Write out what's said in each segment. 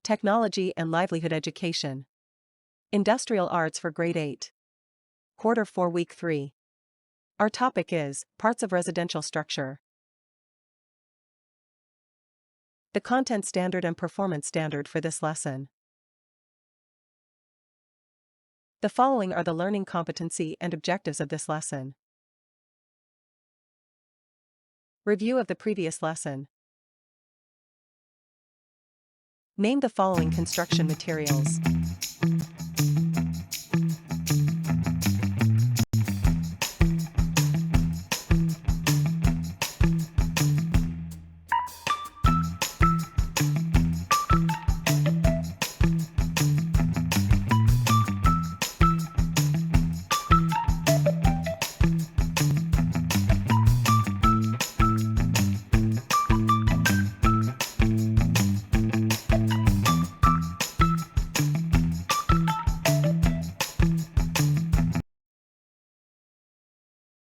Technology and Livelihood Education. Industrial Arts for Grade 8. Quarter 4 Week 3. Our topic is Parts of Residential Structure. The Content Standard and Performance Standard for this lesson. The following are the learning competency and objectives of this lesson. Review of the previous lesson. Name the following construction materials.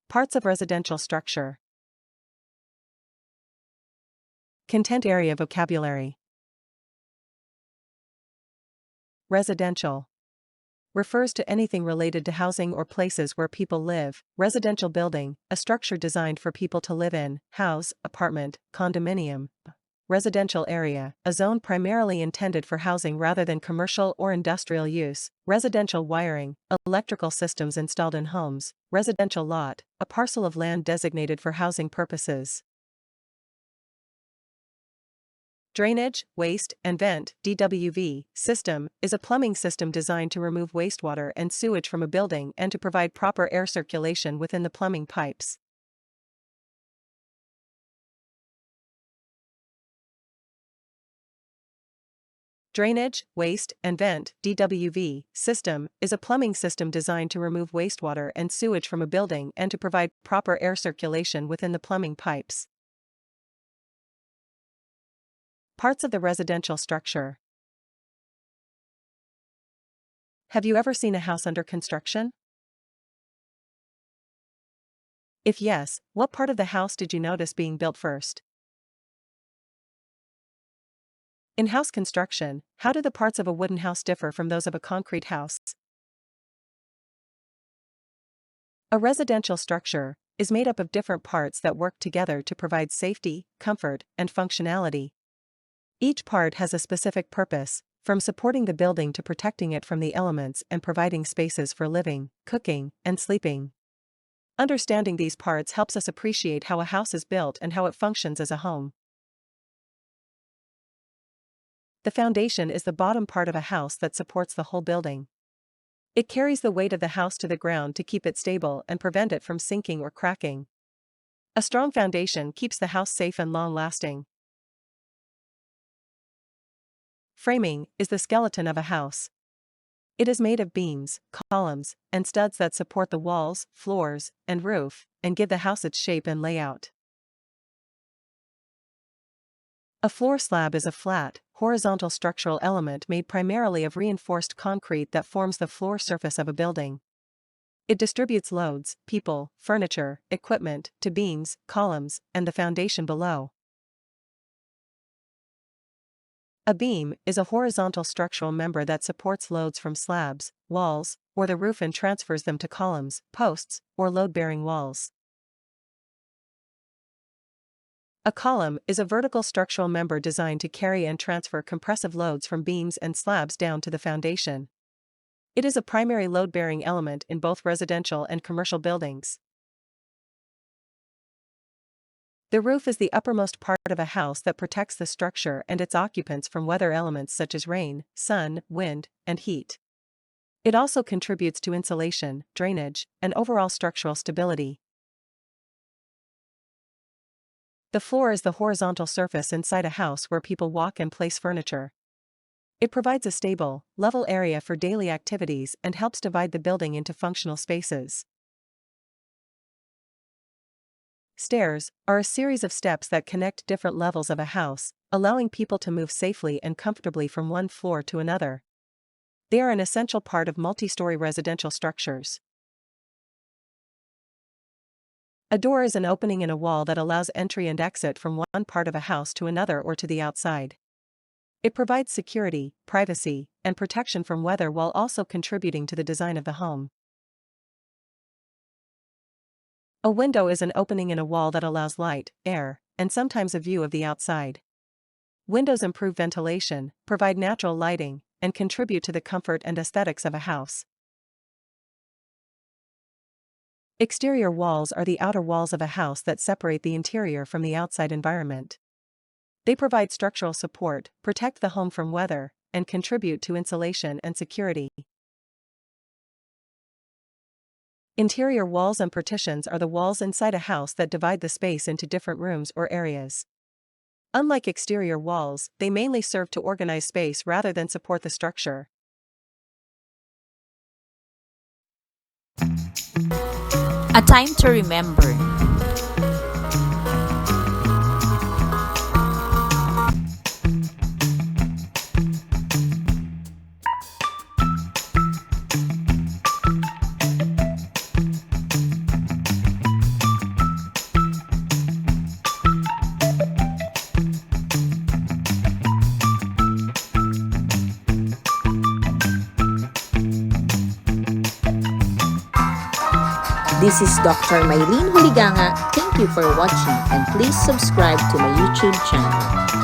Parts of residential structure. Content area vocabulary. Residential refers to anything related to housing or places where people live. Residential building, a structure designed for people to live in, house, apartment, condominium. Residential area, a zone primarily intended for housing rather than commercial or industrial use. Residential wiring, electrical systems installed in homes. Residential lot, a parcel of land designated for housing purposes. Drainage, waste, and vent (DWV) system is a plumbing system designed to remove wastewater and sewage from a building and to provide proper air circulation within the plumbing pipes. Drainage, waste, and vent (DWV) system is a plumbing system designed to remove wastewater and sewage from a building and to provide proper air circulation within the plumbing pipes. Parts of the residential structure. Have you ever seen a house under construction? If yes, what part of the house did you notice being built first? In house construction, how do the parts of a wooden house differ from those of a concrete house? A residential structure is made up of different parts that work together to provide safety, comfort, and functionality. Each part has a specific purpose, from supporting the building to protecting it from the elements and providing spaces for living, cooking, and sleeping. Understanding these parts helps us appreciate how a house is built and how it functions as a home. The foundation is the bottom part of a house that supports the whole building. It carries the weight of the house to the ground to keep it stable and prevent it from sinking or cracking. A strong foundation keeps the house safe and long-lasting. Framing is the skeleton of a house. It is made of beams, columns, and studs that support the walls, floors, and roof, and give the house its shape and layout. A floor slab is a flat, horizontal structural element made primarily of reinforced concrete that forms the floor surface of a building. It distributes loads, people, furniture, equipment, to beams, columns, and the foundation below. A beam is a horizontal structural member that supports loads from slabs, walls, or the roof and transfers them to columns, posts, or load-bearing walls. A column is a vertical structural member designed to carry and transfer compressive loads from beams and slabs down to the foundation. It is a primary load-bearing element in both residential and commercial buildings. The roof is the uppermost part of a house that protects the structure and its occupants from weather elements such as rain, sun, wind, and heat. It also contributes to insulation, drainage, and overall structural stability. The floor is the horizontal surface inside a house where people walk and place furniture. It provides a stable, level area for daily activities and helps divide the building into functional spaces. Stairs are a series of steps that connect different levels of a house, allowing people to move safely and comfortably from one floor to another. They are an essential part of multi-story residential structures. A door is an opening in a wall that allows entry and exit from one part of a house to another or to the outside. It provides security, privacy, and protection from weather while also contributing to the design of the home. A window is an opening in a wall that allows light, air, and sometimes a view of the outside. Windows improve ventilation, provide natural lighting, and contribute to the comfort and aesthetics of a house. Exterior walls are the outer walls of a house that separate the interior from the outside environment. They provide structural support, protect the home from weather, and contribute to insulation and security. Interior walls and partitions are the walls inside a house that divide the space into different rooms or areas. Unlike exterior walls, they mainly serve to organize space rather than support the structure. A time to remember. This is Dr. Maylene Huliganga. Thank you for watching and please subscribe to my YouTube channel.